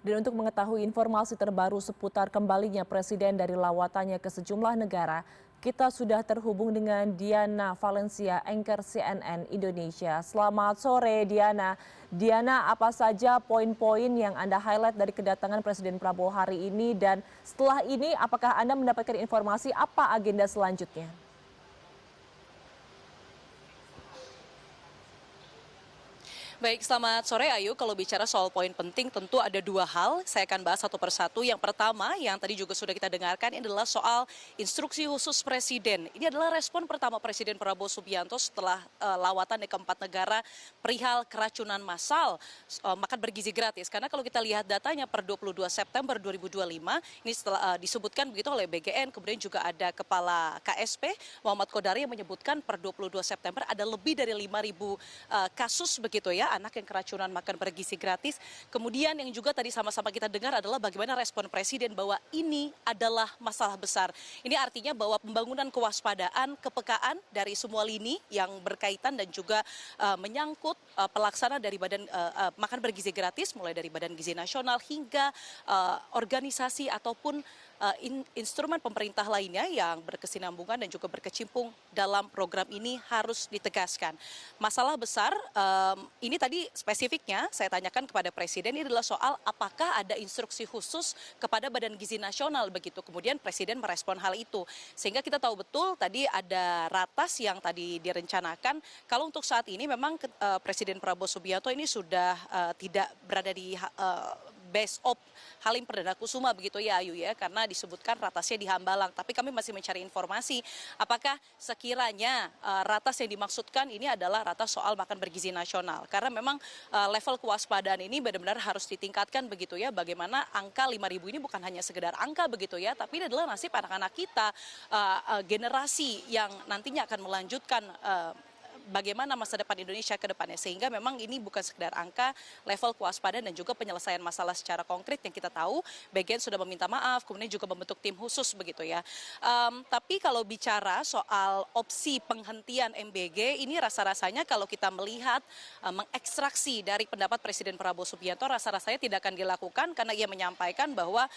Dan untuk mengetahui informasi terbaru seputar kembalinya Presiden dari lawatannya ke sejumlah negara, kita sudah terhubung dengan Diana Valencia, anchor CNN Indonesia. Selamat sore Diana. Diana, apa saja poin-poin yang Anda highlight dari kedatangan Presiden Prabowo hari ini, dan setelah ini apakah Anda mendapatkan informasi apa agenda selanjutnya? Baik, selamat sore Ayu. Kalau bicara soal poin penting tentu ada dua hal. Saya akan bahas satu persatu. Yang pertama yang tadi juga sudah kita dengarkan ini adalah soal instruksi khusus Presiden. Ini adalah respon pertama Presiden Prabowo Subianto setelah lawatan ke keempat negara perihal keracunan massal makan bergizi gratis. Karena kalau kita lihat datanya per 22 September 2025 ini setelah disebutkan begitu oleh BGN, kemudian juga ada Kepala KSP Muhammad Kodari yang menyebutkan per 22 September ada lebih dari 5.000 kasus begitu ya, anak yang keracunan makan bergizi gratis. Kemudian yang juga tadi sama-sama kita dengar adalah bagaimana respon Presiden bahwa ini adalah masalah besar. Ini artinya bahwa pembangunan kewaspadaan, kepekaan dari semua lini yang berkaitan dan juga menyangkut pelaksana dari badan makan bergizi gratis, mulai dari Badan Gizi Nasional hingga organisasi ataupun instrumen pemerintah lainnya yang berkesinambungan dan juga berkecimpung dalam program ini harus ditegaskan. Masalah besar ini tadi spesifiknya saya tanyakan kepada Presiden, ini adalah soal apakah ada instruksi khusus kepada Badan Gizi Nasional begitu. Kemudian Presiden merespon hal itu. Sehingga kita tahu betul tadi ada ratas yang tadi direncanakan. Kalau untuk saat ini memang Presiden Prabowo Subianto ini sudah tidak berada di base of Halim Perdana Kusuma begitu ya Ayu ya, karena disebutkan ratasnya di Hambalang. Tapi kami masih mencari informasi apakah sekiranya ratas yang dimaksudkan ini adalah ratas soal makan bergizi nasional. Karena memang level kewaspadaan ini benar-benar harus ditingkatkan begitu ya. Bagaimana angka 5.000 ini bukan hanya sekedar angka begitu ya, tapi ini adalah nasib anak-anak kita, generasi yang nantinya akan melanjutkan bagaimana masa depan Indonesia ke depannya. Sehingga memang ini bukan sekedar angka, level kewaspadaan dan juga penyelesaian masalah secara konkret yang kita tahu BGN sudah meminta maaf, kemudian juga membentuk tim khusus begitu ya. Tapi kalau bicara soal opsi penghentian MBG, ini rasa-rasanya kalau kita melihat mengekstraksi dari pendapat Presiden Prabowo Subianto, rasa-rasanya tidak akan dilakukan karena ia menyampaikan bahwa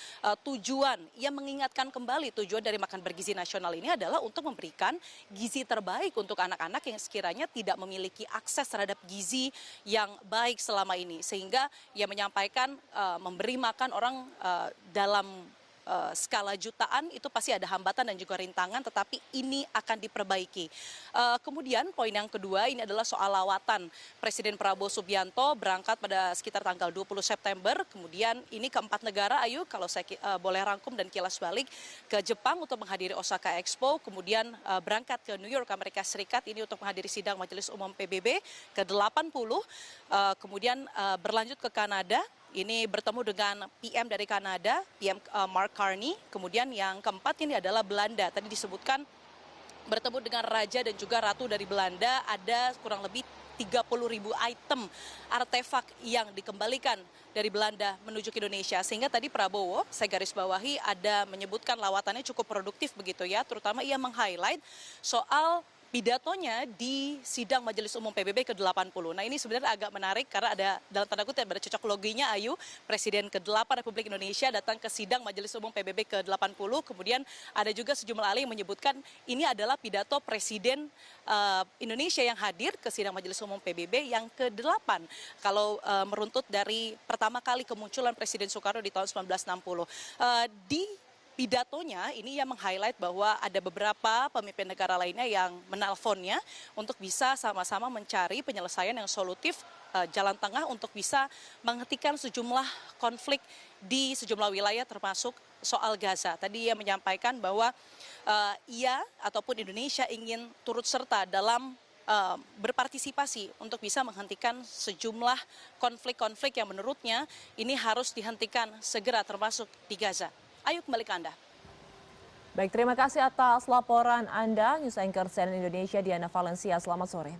tujuan, ia mengingatkan kembali tujuan dari makan bergizi nasional ini adalah untuk memberikan gizi terbaik untuk anak-anak yang sekiranya tidak memiliki akses terhadap gizi yang baik selama ini, sehingga ia menyampaikan memberi makan orang dalam skala jutaan itu pasti ada hambatan dan juga rintangan, tetapi ini akan diperbaiki. Kemudian poin yang kedua ini adalah soal lawatan Presiden Prabowo Subianto berangkat pada sekitar tanggal 20 September, kemudian ini keempat negara Ayu, kalau saya boleh rangkum dan kilas balik, ke Jepang untuk menghadiri Osaka Expo, kemudian berangkat ke New York Amerika Serikat ini untuk menghadiri sidang Majelis Umum PBB ke-80, kemudian berlanjut ke Kanada. Ini bertemu dengan PM dari Kanada, PM Mark Carney. Kemudian yang keempat ini adalah Belanda. Tadi disebutkan bertemu dengan Raja dan juga Ratu dari Belanda. Ada kurang lebih 30.000 item artefak yang dikembalikan dari Belanda menuju ke Indonesia. Sehingga tadi Prabowo, saya garis bawahi, ada menyebutkan lawatannya cukup produktif begitu ya. Terutama ia meng-highlight soal pidatonya di sidang Majelis Umum PBB ke-80. Nah ini sebenarnya agak menarik karena ada dalam tanda kutip ada cocok loginya Ayu, Presiden ke-8 Republik Indonesia datang ke sidang Majelis Umum PBB ke-80, kemudian ada juga sejumlah ahli yang menyebutkan ini adalah pidato Presiden Indonesia yang hadir ke sidang Majelis Umum PBB yang ke-8. Kalau meruntut dari pertama kali kemunculan Presiden Soekarno di tahun 1960. Di pidatonya ini ia meng-highlight bahwa ada beberapa pemimpin negara lainnya yang menelponnya untuk bisa sama-sama mencari penyelesaian yang solutif, jalan tengah untuk bisa menghentikan sejumlah konflik di sejumlah wilayah termasuk soal Gaza. Tadi ia menyampaikan bahwa ia ataupun Indonesia ingin turut serta dalam berpartisipasi untuk bisa menghentikan sejumlah konflik-konflik yang menurutnya ini harus dihentikan segera termasuk di Gaza. Ayo kembali ke Anda. Baik, terima kasih atas laporan Anda, News Anchor CNN Indonesia Diana Valencia. Selamat sore.